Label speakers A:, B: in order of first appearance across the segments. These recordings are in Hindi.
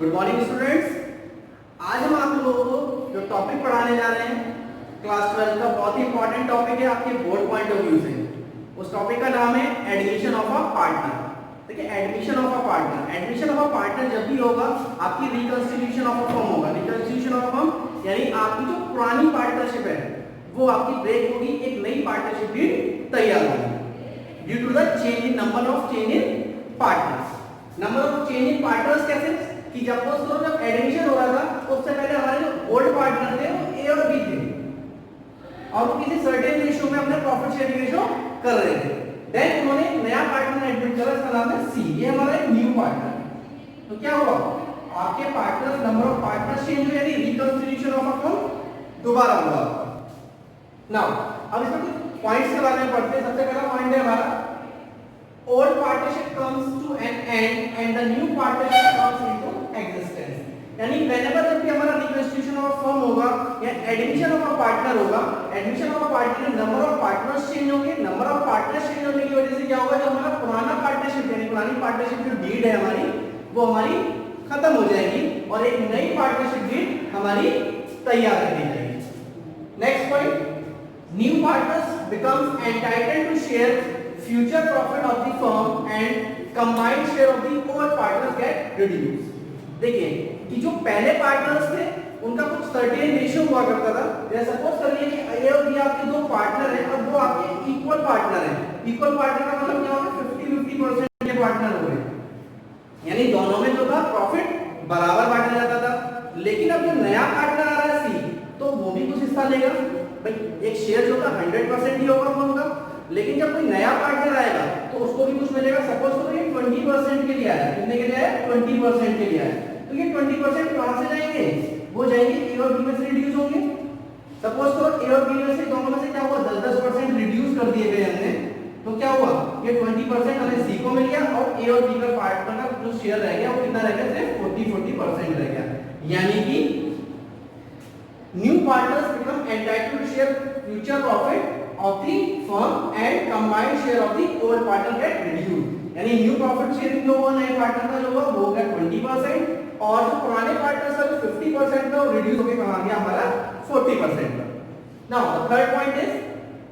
A: Good morning students. आज हम आप लोगों को जो टॉपिक पढ़ाने जा रहे हैं क्लास 12 का बहुत ही इंपॉर्टेंट टॉपिक है आपके बोर्ड पॉइंट ऑफ व्यू से। उस टॉपिक का नाम है एडमिशन ऑफ अ पार्टनर। देखिए admission of a partner, admission of a partner जब भी होगा आपकी रिकंस्टिट्यूशन ऑफ अ फर्म होगा। रिकंस्टिट्यूशन ऑफ अ फर्म यानी आपकी जो पुरानी पार्टनरशिप है वो आपकी ब्रेक होगी, एक नई पार्टनरशिप भी तैयार होगी due to the change in number of change in partners. Number of change in partners कैसे कि जब एडमिशन हो रहा था उससे पहले हमारे जो ओल्ड पार्टनर थे वो ए और बी थे और वो किसी सर्टेन रेशियो में अपने प्रॉफिट शेयरिंग रेशियो कर रहे थे। देन उन्होंने नया पार्टनर एडमिट करा, इसका नाम है सी। ये हमारा एक न्यू पार्टनर। तो क्या हुआ, आपके partners number of partners change हुए यानी रिकंस्टिट्यूशन ऑफ अकाउंट दोबारा हुआ। नाउ अब इसमें कुछ पॉइंट्स के बारे में पढ़ते हैं। सबसे पहला पॉइंट है हमारा old partnership comes to an end and the new partnership comes into existence। यानी whenever जब भी हमारा रिकंस्टिट्यूशन ऑफ फर्म होगा या एडमिशन ऑफ अ पार्टनर होगा, एडमिशन ऑफ अ पार्टनर में नंबर ऑफ पार्टनर्स चेंज होंगे। नंबर ऑफ पार्टनर्स चेंज होने की वजह से क्या होगा, जो हमारा पुराना पार्टनरशिप यानी पुरानी पार्टनरशिप जो डीड है हमारी वो हमारी खत्म हो जाएगी और एक नई पार्टनरशिप डीड हमारी तैयार कर दी जाएगी। Next point, new partners becomes entitled to share future profit of the firm and combined share of the old partners get reduced। देखिए कि जो पहले पार्टनर्स थे उनका कुछ सर्टेन रेशियो हुआ करता था। जैसे सपोज करिए कि ए और बी आपके दो पार्टनर हैं और वो आपके इक्वल पार्टनर हैं। इक्वल पार्टनर का मतलब क्या होगा, 50-50% के पार्टनर हो गए यानी दोनों में जो था प्रॉफिट बराबर बांटा जाता था। लेकिन अब जो नया पार्टनर आ रहा है सी तो वो भी कुछ हिस्सा लेगा। भाई एक शेयर जो था 100% ही होगा उनका, लेकिन जब कोई नया पार्टनर आएगा तो उसको भी कुछ मिलेगा। सपोज करो ये 20% के लिए आया, कितने के लिए आया, 20% के लिए आया। तो ये 20% कहां से जाएंगे, वो जाएंगे ए और बी में से रिड्यूस होंगे। सपोज करो ए और बी में से दोनों में से क्या हुआ, 10-10% रिड्यूस कर दिए गए हमने। तो क्या हुआ, ये 20% हमें सी को मिल गया और ए और बी का पार्टनर का जो शेयर रह गया वो कितना रह गया, सिर्फ 40% रह गया। यानी कि new partners become entitled to share future profit of the firm and combined share of the old partner get reduced। यानी न्यू प्रॉफिट शेयरिंग जो हुआ नए पार्टनर का जो हुआ वो हो गया 20% और जो पुराने पार्टनर का जो 50% था वो रिड्यूस होकर कहां गया हमारा 40% पर। Now the third point is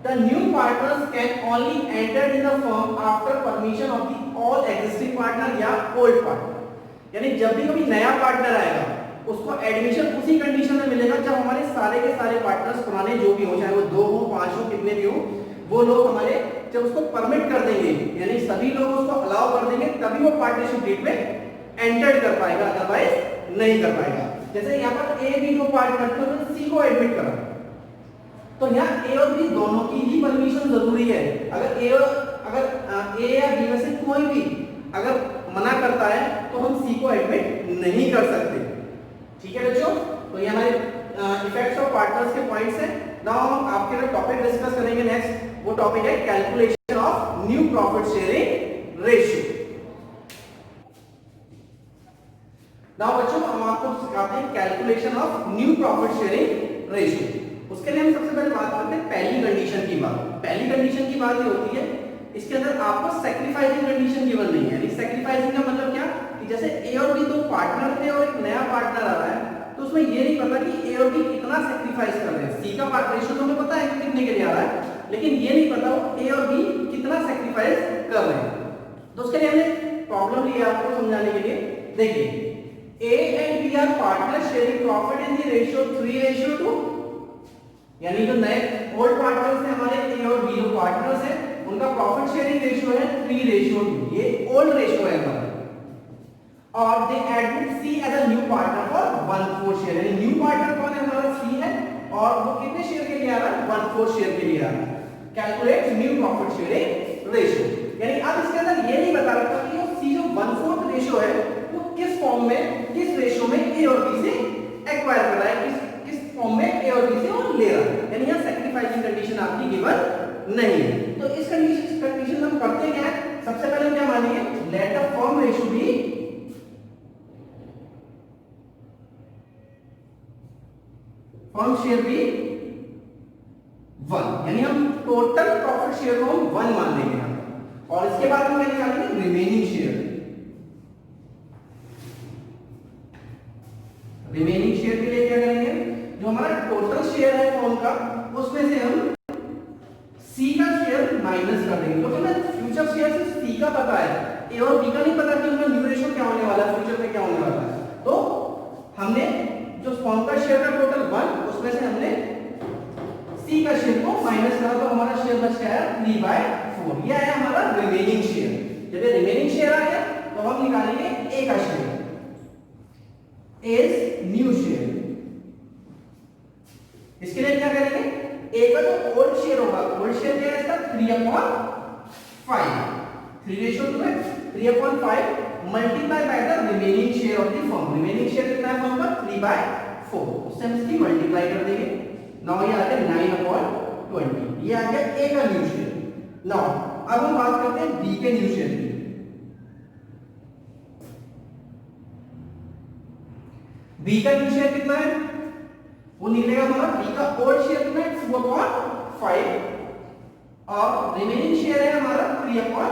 A: the new partners can only enter in the firm after permission of the all existing partner या ओल्ड पार्टनर। यानी जब भी कोई नया पार्टनर आएगा उसको एडमिशन उसी कंडीशन में मिलेगा जब हमारे सारे के सारे पार्टनर्स पुराने जो भी हो, चाहे वो 2 हो 5 हो कितने भी हो, वो लोग हमारे जब उसको परमिट कर देंगे यानी सभी लोग उसको अलाउ कर देंगे तभी वो पार्टनरशिप डीड में एंटर कर पाएगा, अदरवाइज नहीं कर पाएगा। जैसे यहाँ पर ए बी को पार्टनर थे सी को एडमिट करा तो यहाँ ए और बी दोनों की ही परमिशन जरूरी है। अगर ए या बी में से कोई भी अगर मना करता है तो हम सी को एडमिट नहीं कर सकते। ठीक है बच्चों, तो ये हमारे इफेक्ट्स ऑफ पार्टनर्स के पॉइंट्स हैं। नाउ हम आपके लिए टॉपिक डिस्कस करेंगे नेक्स्ट, वो टॉपिक है calculation of new profit sharing ratio. Now बच्चों हम आपको सिखाते हैं calculation of new profit sharing ratio. उसके लिए हम सबसे पहले बात करते हैं पहली कंडीशन की बात। पहली कंडीशन की बात ये होती है इसके अंदर आपको सैक्रिफाइसिंग कंडीशन गिवन नहीं है। यानी सैक्रिफाइसिंग का मतलब क्या कि जैसे ए और बी दो पार्टनर थे और एक नया पार्टनर आ रहा है तो उसमें ये नहीं पता कि ए और बी कितना सैक्रिफाइस कर रहे हैं। सी का रेशियो तो हमें पता है कि कितने के लिए आ रहा है, लेकिन ये नहीं पता वो ए और बी कितना सैक्रिफाइस कर रहे हैं। तो उसके लिए हमने प्रॉब्लम लिया आपको समझाने के लिए। देखिए A and B are partner sharing profit in the ratio 3:2। यानी जो नए ओल्ड पार्टनर्स हैं हमारे ए और बी जो पार्टनर्स हैं उनका प्रॉफिट शेयरिंग रेशियो है 3:2। ये ओल्ड रेशियो है हमारा और they admit C as a new partner for 1/4 share. यानी न्यू पार्टनर कौन है हमारा, सी है और वो कितने शेयर के लिए आ रहा है, 1/4 शेयर के लिए आ रहा है। Calculate new profit sharing ratio. यानी अब इसके अंदर ये नहीं बता रखा कि वो सी जो 1/4 रेशियो है वो किस फॉर्म में किस रेशियो में ए और बी से एक्वायर कर रहा है, किस फॉर्म में ए और बी से वो ले रहा है। यानी यहां सैक्रिफाइसिंग कंडीशन आपकी गिवन नहीं है। तो इस कंडीशन हम करते क्या है, सबसे पहले हम क्या मानेंगे, let the firm ratio be firm share be 1। यानी हम टोटल प्रॉफिट शेयर को हम 1 मान लेंगे और इसके बाद हम क्या निकालेंगे, रिमेनिंग शेयर। रिमेनिंग शेयर के लिए क्या करेंगे, जो हमारा टोटल शेयर है फॉर्म का उसमें से हम सी का शेयर माइनस कर देंगे, क्योंकि हमें फ्यूचर शेयर से सी का पता है, ए और बी का नहीं पता कि उनका न्यू रेशियो क्या होने वाला है, फ्यूचर में क्या होने वाला है। तो हमने जो फॉर्म का शेयर का टोटल 1 उसमें से हमने सी का शेयर को माइनस करा, तो हमारा शेयर बच गया 3/4। ये है हमारा रिमेनिंग शेयर। जब ये रिमेनिंग शेयर आ गया तो हम निकालेंगे ए का शेयर एज न्यू शेयर। इसके लिए क्या करेंगे, ए का जो ओल्ड शेयर होगा, ओल्ड शेयर क्या है इसका 3/5, 3:2 है, 3/5 multiply by the remaining share of the firm. Remaining share कितना है फर्म का 3/4, उससे हम इसकी मल्टीप्लाई कर देंगे। नाउ ये आ गया 9/20, ये आ गया ए का न्यू शेयर। नाउ अब हम बात करते हैं बी के न्यू शेयर की। बी का न्यू शेयर कितना है, वो निकलेगा हमारा बी का ओल्ड शेयर कितना है 2/5 और रिमेनिंग शेयर है हमारा 3/4,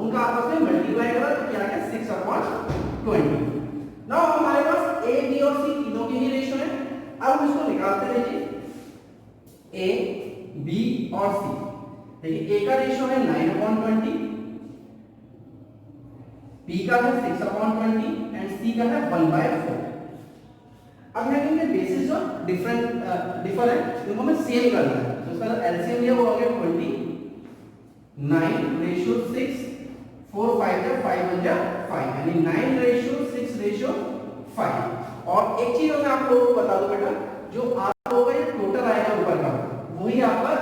A: उनका आपस में मल्टीप्लाई करा तो क्या आ गया 6/20। नाउ हमारे पास ए बी और सी तीनों के ही रेशियो है। अब हम इसको निकालते रहिए, ए बी और सी। देखिए ए का रेशियो है 9/20, बी का है 6/20 एंड सी का है 1/4। अब है इनके बेसिस जो डिफर है इनको हमें सेम करना है, तो इसका एलसीएम ये वो हो गया 20, 9:6, 4 5 जा 5 1 जा 5, यानी 9:6:5। और एक चीज मैं आप लोगों को बता दूं बेटा, जो आप लोगों का ये टोटल आएगा ऊपर का वही आपका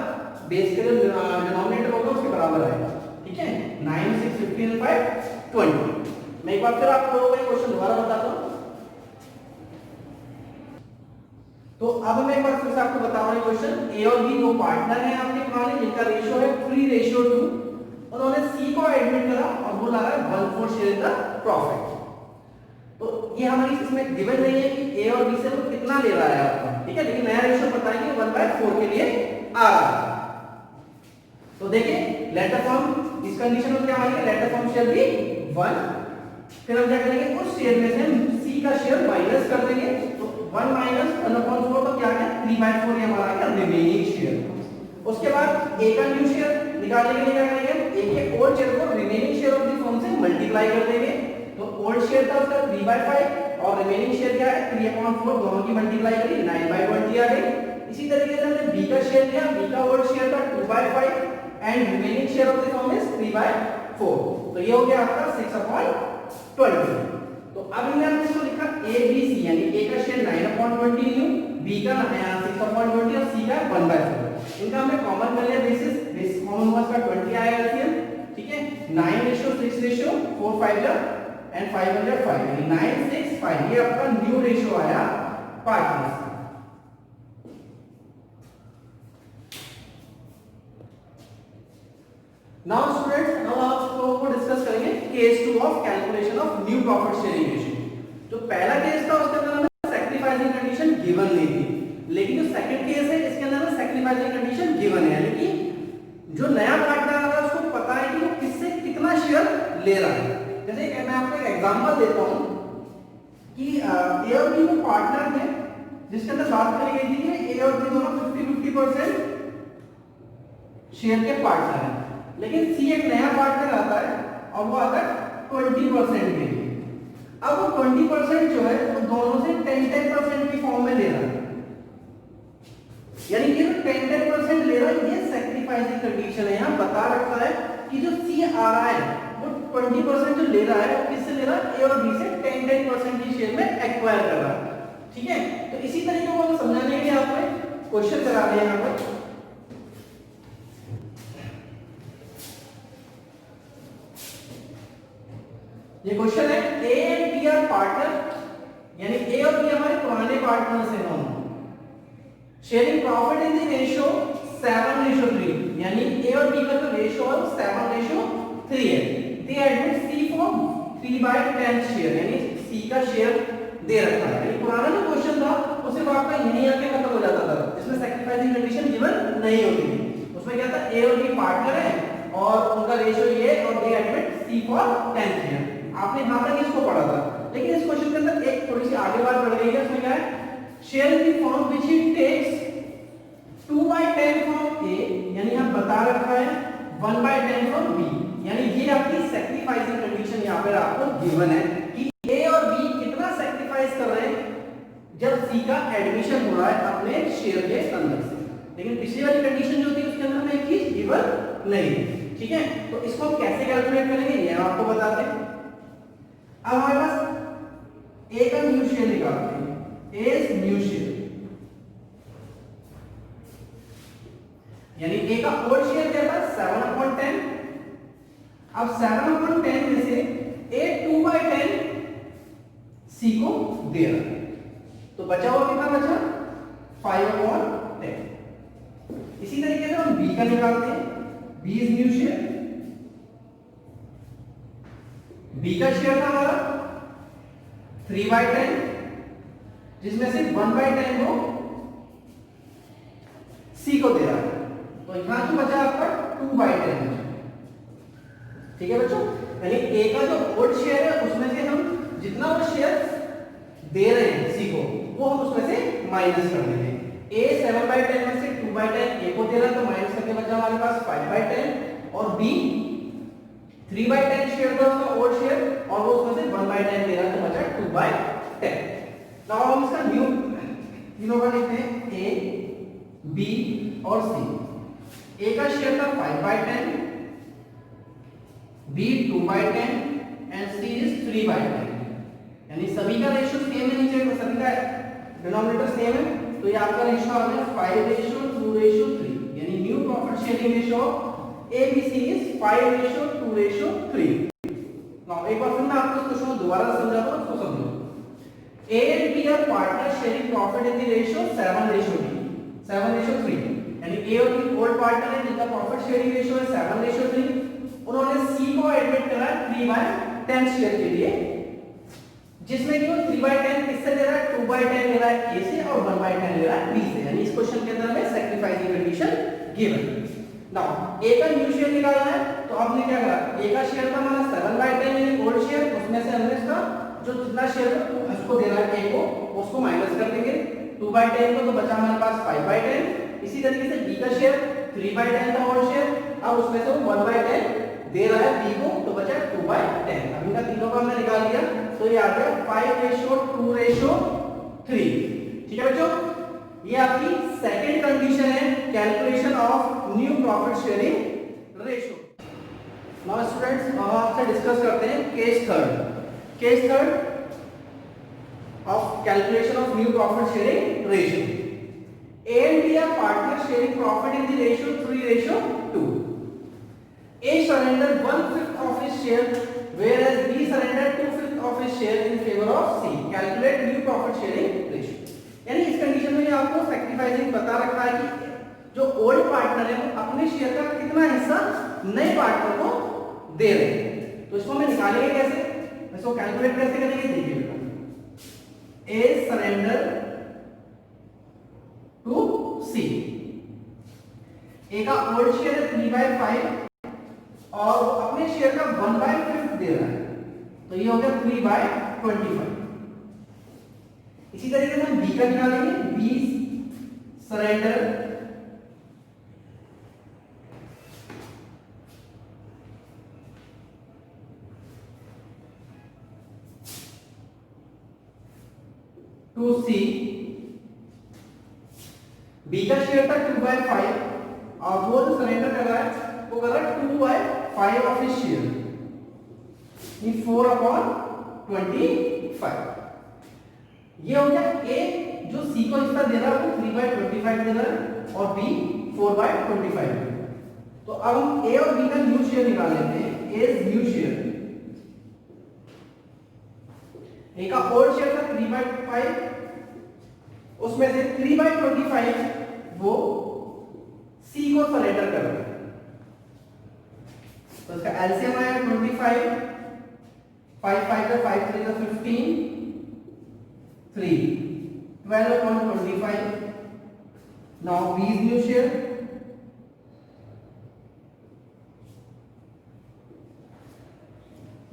A: बेस का डिनोमिनेटर होगा उसके बराबर आएगा, ठीक है। 9 6 15 5 20। मैं एक बार फिर आप लोगों को ये क्वेश्चन दोबारा बताता हूं। तो अब मैं एक बार फिर से आपको बता रहा हूं क्वेश्चन। ए और बी दो पार्टनर हैं आपके पुराने, जिनका रेशियो है 3:2। उन्होंने सी को एडमिट करा और वो ला रहा है 1/4 शेयर का प्रॉफिट। तो ये हमारी इसमें गिवन नहीं है कि ए और बी से वो कितना ले रहा है आपका, ठीक है, लेकिन नया रेशियो बताएंगे 1/4 के लिए आ रहा है। तो देखिए लेटर फॉर्म इस कंडीशन में क्या आएगा, लेटर फॉर्म शेयर भी 1। फिर हम क्या करेंगे, उस शेयर में से हम सी का शेयर माइनस कर देंगे, तो 1 - 1/4 तो क्या आ गया 3/4, ये हमारा क्या रिमेनिंग शेयर। उसके बाद ए का न्यू शेयर निकालने के लिए क्या करेंगे, ए के ओल्ड शेयर को remaining share of the firm से मल्टीप्लाई कर देंगे। तो ओल्ड शेयर था उसका 3/5 और रिमेनिंग शेयर क्या है 3/4, दोनों की मल्टीप्लाई करी 9/20 आ गई। इसी तरीके से हमने बी का शेयर लिया, बी का ओल्ड शेयर था 2/5 and remaining share of the firm is 3/4, तो ये हो गया आपका 6/20। तो अब हमने इसको लिखा ए बी सी, यानी ए का शेयर 9/20 न्यू, बी का 6/20 और सी का 1/4। इनका हमने कॉमन कर लिया, बेसिस कॉमन हुआ इसका 20 आएगा एलसीएम, ठीक है। 9:6 4 5 जा एंड 5 1 जा 5, यानी 9 6 5, ये आपका न्यू रेशियो आया पार्टनर्स का। नाउ स्टूडेंट्स, अब आप लोगों को डिस्कस करेंगे case 2 of calculation of new profit sharing ratio. जो पहला केस था उसके अंदर हमें सैक्रिफाइसिंग कंडीशन गिवन नहीं थी, लेकिन जो सेकंड केस है इसके अंदर हमें सैक्रिफाइसिंग कंडीशन गिवन है, लेकिन जो नया पार्टनर आ रहा है उसको पता है कि वो किससे कितना शेयर ले रहा है। जैसे मैं आपको एक एग्जांपल देता हूं कि ए और बी में पार्टनर थे, जिसके अंदर बात करी गई थी कि ए और बी दोनों 50-50% शेयर के पार्टनर हैं, लेकिन सी एक नया पार्टनर आता है और वो आता है 20% के लिए। अब वो 20% जो है वो दोनों से 10-10% की फॉर्म में ले रहा है, यानी कि 10-10% ले रहा है। ये सैक्रिफाइसिंग कंडीशन है, यहां बता रखा है कि जो सी आ रहा है वो 20% जो ले रहा है वो किससे ले रहा है, ए और बी से 10-10% की शेयर में एक्वायर कर रहा है, ठीक है। तो इसी तरीके को हम समझाने के लिए आपने क्वेश्चन करा दिया यहां पर। ये क्वेश्चन है, A and B are partner, यानी ए और बी हमारे पुराने पार्टनर्स हैं दोनों, sharing profit in the ratio 7:3, यानी ए और बी का जो रेशियो है 7:3 है। They admit C for 3/10 share, यानी सी का शेयर दे रखा है। यानी पुराना जो क्वेश्चन था उसे आपका यहीं आके खत्म हो जाता था, जिसमें सैक्रिफाइसिंग कंडीशन गिवन नहीं होती थी। उसमें क्या था, ए और बी पार्टनर है और उनका रेशियो ये और they admit C for 10 share. आपने यहां तक इसको पढ़ा था, लेकिन इस क्वेश्चन के अंदर एक थोड़ी सी आगे बात बढ़ गई है, उसमें share in the form which he takes 2/10 from a, यानी यहाँ बता रखा है 1/10 फ्रॉम बी, यानी ये आपकी सैक्रिफाइसिंग कंडीशन यहाँ पर आपको गिवन है कि ए और बी कितना सैक्रिफाइस कर रहे हैं जब सी का एडमिशन हो रहा है अपने शेयर के अंदर से। लेकिन पिछली वाली कंडीशन जो थी उसके अंदर हमें एक चीज गिवन नहीं, ठीक है। तो इसको हम कैसे कैलकुलेट करेंगे ये हम आपको बताते हैं। अब हमारे पास ए का न्यू शेयर निकालते हैं, ए इज न्यू शेयर, यानी ए का ओल्ड शेयर क्या था 7/10। अब 7/10 में से ए 2/10 सी को दे रहा है, तो बचा हुआ कितना बचा 5/10। इसी तरीके से हम बी का निकालते हैं, B is new share, B का शेयर था हमारा 3/10 जिसमें से 1/10 वो सी को दे रहा है, तो यहां जो बचा आपका 2/10, ठीक है बच्चों। यानी ए का जो ओल्ड शेयर है उसमें से हम जितना वो शेयर दे रहे हैं सी को वो हम उसमें से माइनस कर देंगे। ए 7/10 में से 2/10 ए को दे रहा है तो माइनस करके बचा हमारे पास 5/10, और बी 3/10 शेयर था उसका ओल्ड शेयर और वो उसमें से 1/10 दे रहा है तो बचा 2/10। नाउ हम इसका न्यू तीनों का लिखते हैं ए, बी और सी। ए का शेयर था 5/10, बी 2/10 एंड सी इज 3/10, यानी सभी का रेशियो सेम है, नीचे सभी का डिनोमिनेटर सेम है, तो ये आपका रेशियो आ गया 5:2:3, यानी new profit sharing ratio ABC is 5:2:3। Now एक बार फिर मैं आपको इस क्वेश्चन को दोबारा समझाता हूं, उसको समझो। A and B are partners sharing profit in the ratio 7:3, यानी A और B ओल्ड पार्टनर है जिनका प्रॉफिट शेयरिंग रेशियो है 7:3। उन्होंने C को एडमिट करा 3/10 शेयर के लिए, जिसमें कि वो 3/10 किससे ले रहा है 2/10 ले रहा है A से और 1/10 ले रहा है B से, यानी इस क्वेश्चन के अंदर हमें sacrificing condition given. Now A का न्यू शेयर निकालना है, तो आपने क्या करा, A का शेयर था हमारा 7/10 यानी ओल्ड शेयर, उसमें से हमने इसका जो जितना शेयर है उसको दे रहा है A को, उसको माइनस कर देंगे 2/10 को, तो बचा हमारे पास 5/10। इसी तरीके से B का शेयर 3/10 था ओल्ड शेयर, अब उसमें से 1/10 दे रहा है B को, तो बचा 2/10। अब इनका तीनों का हमने निकाल लिया, तो ये आ गया 5:2:3, ठीक है बच्चों। ये आपकी सेकंड कंडीशन है calculation of new profit sharing ratio. Now students अब आपसे डिस्कस करते हैं case third of calculation of new profit sharing ratio. A and B are partners sharing profit in the ratio 3:2. A surrendered 1/5 of his share whereas B surrendered 2/5 of his share in favor of C. Calculate new profit sharing ratio. यानी इस कंडीशन में आपको सैक्रिफाइसिंग बता रखा है कि जो ओल्ड पार्टनर है वो अपने शेयर का कितना हिस्सा नए पार्टनर को दे रहे हैं, तो इसको हमें निकालेंगे कैसे, इसको कैलकुलेट कैसे करेंगे देखिए बेटा। A surrender to C, A का ओल्ड शेयर है 3/5 और वो अपने शेयर का 1/5 दे रहा है, तो ये हो गया 3/25। इसी तरीके से हम B का निकालेंगे, B surrender to C, B का शेयर था 2/5 और वो जो सरेंडर कर रहा है वो कर रहा है 2/5 ऑफ हिज शेयर, ये 4/25। ये हो गया A जो C को हिस्सा दे रहा है वो 3/25 दे रहा है और B 4/25। तो अब हम A और B का न्यू शेयर निकाल लेते हैं। A is new share, A का ओल्ड शेयर था 3/5, उसमें से 3/25 वो C को सरेंडर कर रहा है, तो इसका एलसीएम आया 25, 5 का 5 3 का 15, 3 12/25। Now B is new share,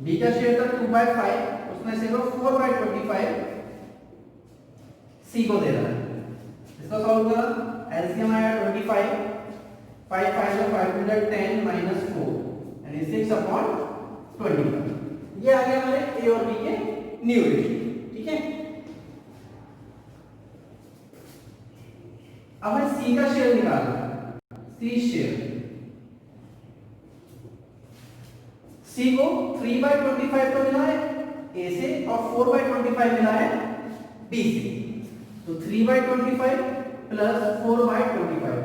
A: B का शेयर था 2/5, उसमें से वो 4/25 सी को दे रहा है। इसको सॉल्व करा, एलसीएम आया 25, 5 5 से 5 टू 10 माइनस 4 यानी 6 अपॉन 25। ये आ गया हमारे ए और बी के न्यू रेशियो, ठीक है। अब हमें सी का शेयर निकालना है, सी शेयर, सी को 3/25 तो मिला है ए से और 4/25 मिला है बी से, तो 3/25 प्लस 4/25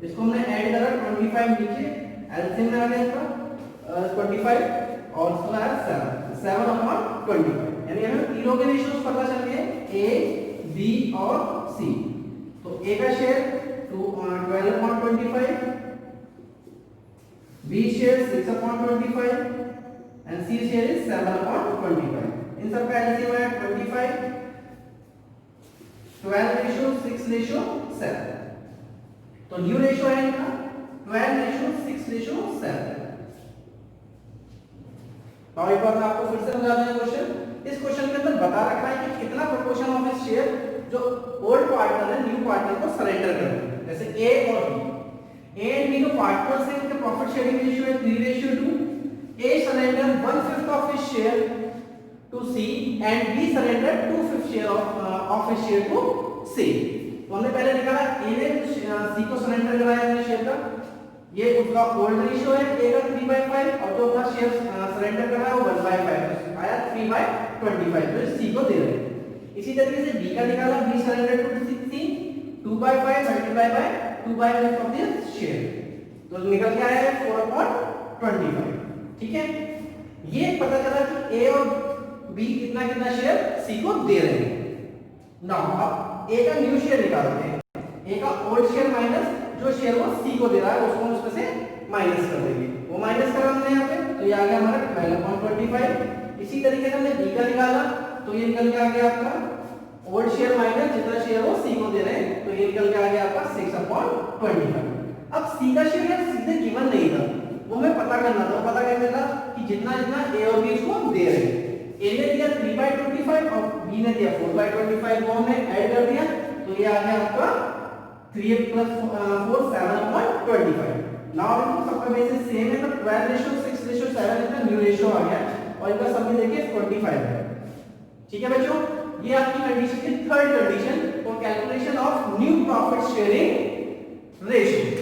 A: इसको हमने ऐड करा, 25 नीचे एलसीएम में आ गया इसका 25 और इसका आया 7 अपॉन 25 यानी हमें तीनों के रेशियोज पता चल गए ए बी और सी। तो ए का share 12 upon 25, B share 6 upon 25 and C share is 7 upon 25. इन सब का एलसीएम है 25, 12 रेशियो 6 रेशियो 7, तो न्यू रेशियो है इनका 12 रेशियो 6 रेशियो 7। तो एक बार मैं आपको फिर से समझा दूं क्वेश्चन। इस क्वेश्चन के अंदर बता रखा है कि कितना प्रोपोर्शन ऑफ इस शेयर जो ओल्ड पार्टनर है न्यू पार्टनर को सरेंडर कर रहे हैं। जैसे ए और बी, ए एंड बी जो पार्टनर्स हैं उनके प्रॉफिट शेयरिंग रेशियो है 3:2। A surrender 1/5 of his share to C and B surrender 2/5 share of his share to C। तो हमने पहले निकाला A ने C को सरेंडर कराया अपने शेयर का, ये उसका ओल्ड रेशियो है A का 3/5 और जो अपना शेयर सरेंडर कर रहा है वो 1/5 आया 3/25 जो C को दे रहे हैं। इसी तरीके से B का निकाला, B surrender to C 2/5 multiply by 2/5 of this share, तो निकल के आया है 4/25, ठीक है। ये पता चला कि ए और बी कितना कितना शेयर सी को दे रहे हैं। नाउ अब ए का न्यू शेयर निकालते हैं, ए का ओल्ड शेयर माइनस जो शेयर वो सी को दे रहा है उसको हम उसमें से माइनस कर देंगे, वो माइनस करा हमने यहाँ पे, तो ये आ गया हमारा 12/25। इसी तरीके से हमने बी का निकाला, तो ये निकल के आ गया आपका ओल्ड शेयर माइनस जितना शेयर वो सी को दे रहे हैं, तो ये निकल के आ गया आपका 6/25। अब सी का शेयर सीधे गिवन नहीं था, वो हमें पता करना था। पता कैसे था कि जितना जितना ए और बी इसको दे रहे हैं, ए ने दिया 3/25 और बी ने दिया 4/25, वो हमने ऐड कर दिया, तो ये आ गया आपका 3 + 4 7/25। नाउ इनको सबका बेसिस सेम है, तो 12:6:7 इनका न्यू रेशियो आ गया और इनका सब में देखिए 25 है, ठीक है बच्चों। ये आपकी कंडीशन की third condition for calculation of new profit sharing ratio.